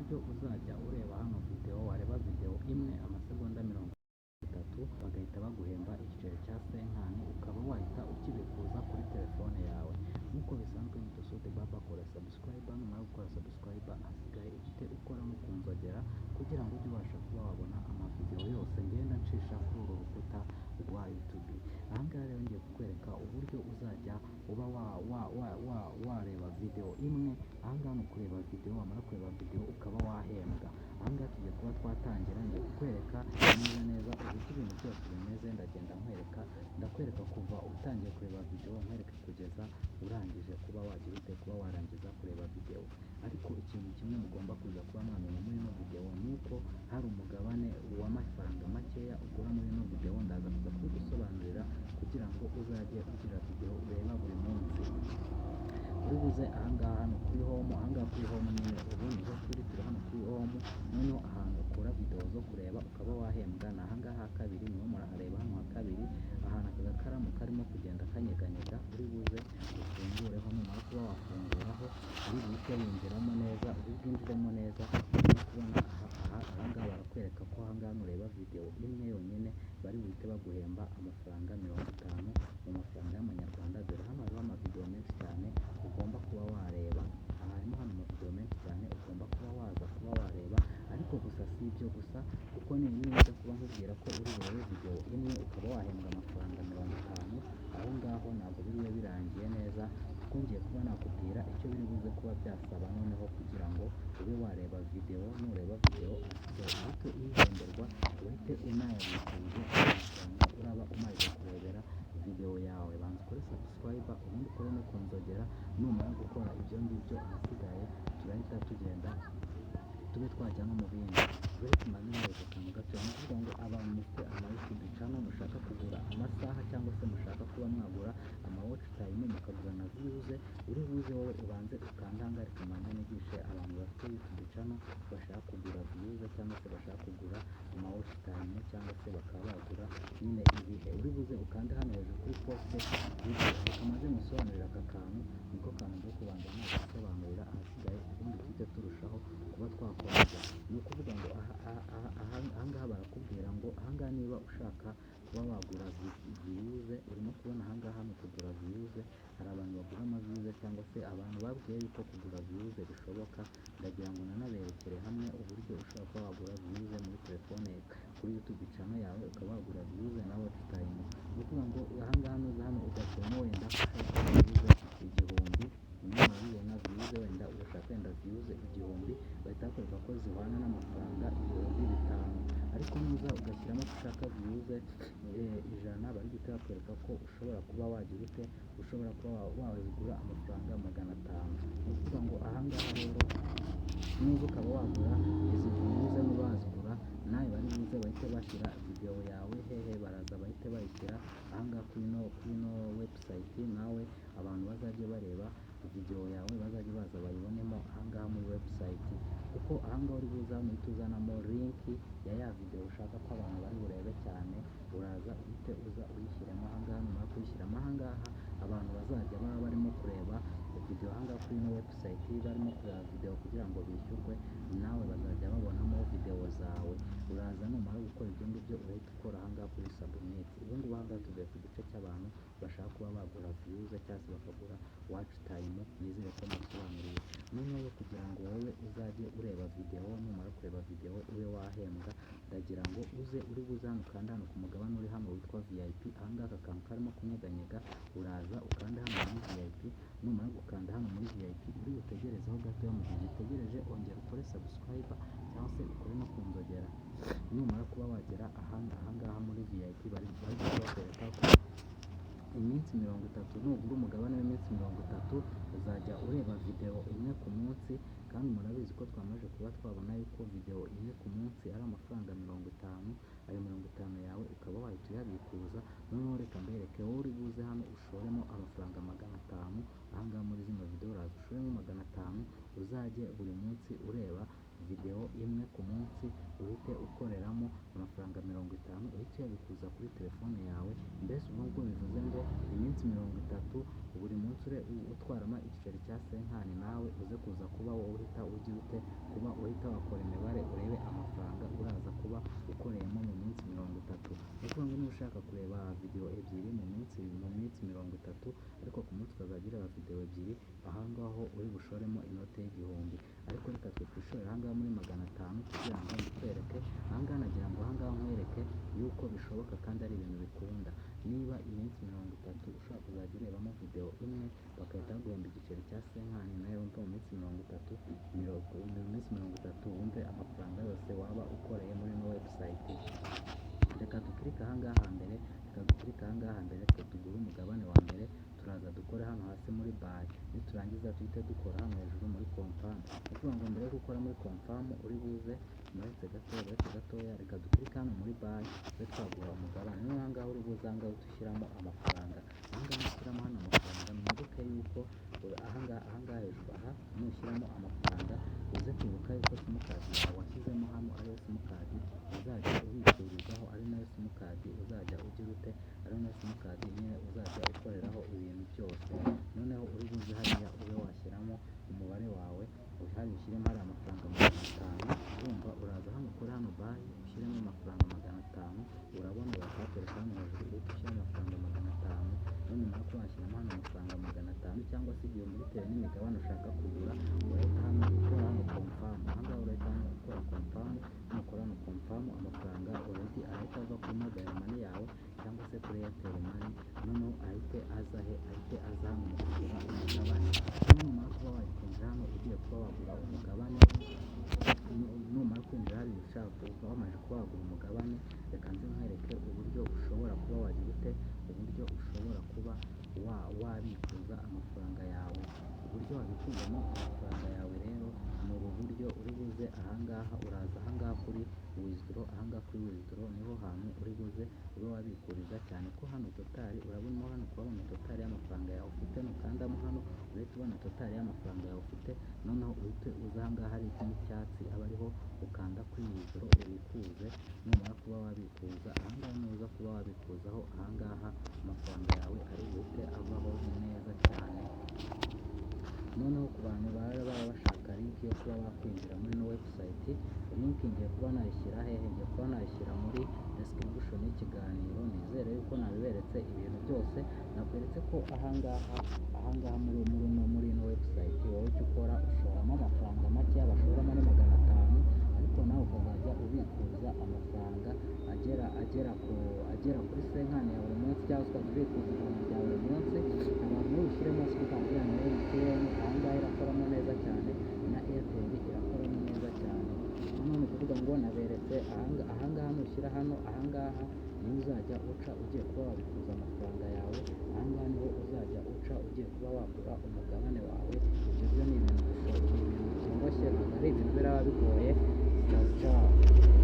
uburyo uzajya ureba hano video, wareba video imwe amasegonda 30 bagahita baguhemba igiceri cya senkani, ukaba wahita ukibikuza kuri telefone yawe. Nk'uko bisanzwe ni Sudi Baba, kora subscribe, numara gukora subscribe hasigaye uhite ukora no ku nzogera kugira ngo ujye ubasha kuba wabona amavideo yose ngenda ncisha kuri uru rukuta rwa YouTube. Aha ngaha rero ngiye kukwereka uburyo uzajya uba wareba video imwe. Aha ngaha ni ukureba video, wamara kureba video ukaba wahembwa. Aha ngaha tugiye kuba twatangira, ngiye kukwereka neza uburyo ibintu byose bimeze. Ndagenda ndakwereka kuva utangiye kureba video, nkwereke kugeza urangije kuba wagira ute, kuba warangiza kureba video. Ariko ikintu kimwe mugomba kuza kuba mwamenya muri ino video ni uko hari umugabane w'amafaranga makeya ugura muri ino video. Ndaza kuza kubigusobanurira kugira ngo uzajye ugira video ureba buri munsi. Uri buze aha ngaha hano kuri home, aha ngaha kuri home nyine ubu niho turi hano kuri home. Noneho ahantu ukora video zo kureba ukaba wahembwa ni aha ngaha kabiri, niho murahareba hano ha kabiri, ahantu aka gakaramu karimo kugenda kanyeganyega. Uri buze ufungureho, numara kuba wafunguraho uri buhite winjiramo neza, uri bwinjiremo neza urimo kubona aha ngaha barakwereka ko aha ngaha nureba video imwe yonyine bari buhite baguhemba amafaranga 50 mu mafaranga y'amanyarwanda. Dore hano hariho amavideo menshi cyane ugomba kuba wareba, harimo hano amavideo menshi cyane ugomba kuba waza kuba wareba. Ariko gusa si ibyo gusa, kuko niba kuba nkubwira ko uri burebe video imwe ukaba wahembwa amafaranga 50, aho ngaho ntabwo biriwe birangiye neza, kuko ngiye kuba nakubwira icyo biri buze kuba byasaba noneho kugira ngo ube wareba video. Nureba video uhite uyihemberwa, uhite unayabikuje amafaranga uraba umaze kurebera video yawe. Banza ukore subscribe, ubundi ukore no ku nzogera. Numara gukora ibyo ngibyo ahasigaye turahita tugenda tube twajya no mu bindi. Uretse manimeze akantu gato, ni ukuvuga ngo abantu mufite ama YouTube channel mushaka kugura amasaha cyangwa se mushaka kuba mwagura ama watch time mukagura na views, uri buze wowe ubanze ukanda hanga ariko manze nigishe abantu bafite YouTube channel bashaka kugura views cyangwa se bashaka kugura ama watch time cyangwa se bakaba bagura nyine ibihe. Uri buze ukanda hano hejuru kuri post video, ukamaze musobanurira aka kantu, niko kantu byo kubanza gusobanurira, ahasigaye ubundi tujye turushaho kuba twakomeza. Ni ukuvuga ngo aha ngaha barakubwira ngo aha ngaha niba ushaka kuba wagura views, urimo kubona aha ngaha mu kugura views hari abantu bagura ama views cyangwa se abantu babwiye yuko kugura views bishoboka. Ndagira ngo nanaberekere hamwe uburyo ushobora kuba wagura views muri telefone kuri YouTube channel yawe, ukaba wagura views na watch time. Ni ukuvuga ngo aha ngaha nuza hano ugashyiramo wenda ushaka views 1000, nyuma ubona views wenda urashaka wenda views 1000, bahita bakwereka ko zihwana n'amafaranga 5000. Ariko nuza ugashyiramo ushaka views 100, bari guhita bakwereka ko ushobora kuba wagira ute, ushobora kuba wazigura amafaranga 500. Ni ukuvuga ngo aha ngaha rero nuza ukaba wagura izi views nuba wazigura, nawe bari buze bahite bashyira video yawe hehe, baraza bahite bayishyira aha ngaha kuri no website, nawe abantu bazajye bareba video yawe bazajye baza bayibonemo aha ngaha muri website. Kuko aha ngaha uri buza uhita uzanamo link ya video ushaka ko abantu bari burebe cyane, uraza uhite uza uyishyiramo aha ngaha. Numara kuyishyiramo aha ngaha abantu bazajya baba barimo kureba video aha ngaha kuri no website, barimo kureba video kugira ngo bishyurwe, nawe bazajya babonamo video zawe. Uraza numara gukora ibyo ngibyo urahita ukora aha ngaha kuri submit. Ubu ngubu aha ngaha tuvuye ku gice cy'abantu bashaka kuba bagura views cyangwa se bakagura watch time. Nizere ko musobanuriye. Noneho kugira ngo wowe uzajye ureba video, numara kureba video ube wahembwa, ndagira ngo uri buze hano ukanda hano ku mugabane uri hano witwa VIP. Aha ngaha akantu karimo kunyeganyega, uraza ukanda hano muri VIP. Numara gukanda hano muri VIP uri butegerezeho gato, mu gihe utegereje ongera ukore subscribe cyangwa se ukore no ku nzogera. Numara kuba wagera aha ngaha muri VIP bari bakwereka ko iminsi 30, nugura umugabane w'iminsi 30 uzajya ureba video imwe ku munsi. Kandi murabizi ko twamaze kuba twabona yuko video imwe ku munsi ari amafaranga 50. Ayo 50 yawe ukaba wahita uyabikuza. Noneho reka mbereke wowe uri buze hano ushoremo amafaranga 500. Aha ngaha muri zino video uraza ushoremo 500, uzajye buri munsi ureba videwo imwe ku munsi uhite ukoreramo amafaranga 50 uhite uyabikuza kuri telefone yawe. Mbese ubwo ngubwo bivuze ngo iminsi 30 buri munsi utwaramo igiceri cya senkani, nawe uze kuza kuba wowe uhita ugira ute, kuba uhita wakora imibare urebe amafaranga uraza kuba ukoreyemo mu minsi 30. Ni ukuvuga ngo niba ushaka kureba videwo ebyiri mu minsi 30, ariko ku munsi ukazajya ureba videwo ebyiri, ahangaho uri bushoremo inote y'igihumbi. Ariko reka twe twishorere ahangaha muri 500 kugira ngo mbikwereke. Ahangaha nagira ngo ahangaha nkwereke yuko bishoboka kandi ari ibintu bikunda. Niba iminsi 30 ushobora kuzajya urebamo videwo imwe bagahita baguhemba igiceri cya senkani, nawe wumva mu minsi 30 wumve amafaranga yose waba ukoreye muri ino website. Reka dukirike ahangaha hambere, twe tugure umugabane wa mbere, turaza dukore hano hasi muri buy, niturangiza tuhite dukora hano hejuru muri confirm. Ni ukuvuga ngo mbere yo gukora muri confirm uri buze muretse gatoya, reka dukirike hano muri buy, tube twagura umugabane. Noneho ahangaha uri buze ahangaha utushyiramo amafaranga, ahangaha nushyiramo hano amafaranga, mwibuke yuko ahangaha hejuru aha nushyiramo amafaranga uze kwibuka yuko simukadi yawe washyizemo hano ariyo simukadi uzajya ubikurizaho, ari nayo simukadi uzajya ugira ute, ari nayo simukadi nyine uzajya ukoreraho ibintu byose. Noneho uri buze hariya ube washyiramo umubare wawe, uhari ushyiremo hari amafaranga 500. Urumva uraza hano ukore hano buy ushyiremo amafaranga 500, urabona urakatereka hano hejuru uhita ushyiramo amafaranga 500. none nyuma yo kuba washyiramo hano amafaranga 500 cyangwa se igihumbi bitewe n'imigabane ushaka kugura, urahita hano ukora hano confirm. Ahangaha urahita hano ukora confirm, nukora hano confirm amafaranga already ahita ava kuri mobile money yawe cyangwa se kuri Airtel money, noneho ahite aza hano mu kugura umugabane. Nyuma yo kuba wakwinjira hano ugiye kuba wagura umugabane, numara kwinjira hari ushaka wamaze kuba wagura umugabane, reka nze nkwereke uburyo ushobora kuba wagira ute, uburyo ushobora kuba wabikuza amafaranga yawe. Uburyo wabikuzamo amafaranga yawe rero ni ubu buryo. Uri buze ahangaha, uraza ahangaha kuri withdraw, ahangaha kuri withdraw niho hantu uri buze ube wabikuriza, cyane ko hano totali urabonamo hano kubona totali y'amafaranga yawe ufite, nukandamo hano urahita ubona totali y'amafaranga yawe ufite. Noneho uhite uza ahangaha hari n'icyatsi aba ariho ukanda kuri withdraw ubikuze. Numara kuba wabikuza ahangaha, nuza kuba wabikuzaho ahangaha amafaranga yawe ari buhite avaho neza cyane. Noneho ku bantu baba bashaka link yo kuba bakwinjira muri ino website, link ngiye kuba nayishyira hehe, ngiye kuba nayishyira muri description y'ikiganiro. Nizere yuko nabiberetse ibintu byose, nakweretse ko ahangaha muri ino website wowe icyo ukora ushoramo amafaranga make, bashoramo ni 500, ariko nawe ukazajya ubikuza amafaranga agera kuri senkani ya buri munsi, cyangwa se ukajya ubikuza ijana rya buri munsi. Abantu ushyiremo simukadi ya MTN, ahangaha irakoramo neza cyane, na Airtel irakoramo neza cyane. Noneho ni ukuvuga ngo naberetse ahangaha nushyira hano, ahangaha niho uzajya uca ugiye kuba wabikuza amafaranga yawe, ahangaha niho uzajya uca ugiye kuba wagura umugabane wawe. Ibyo byo ni ibintu byoroshye, ntabwo ari ibintu biraba bigoye. Ciao ciao.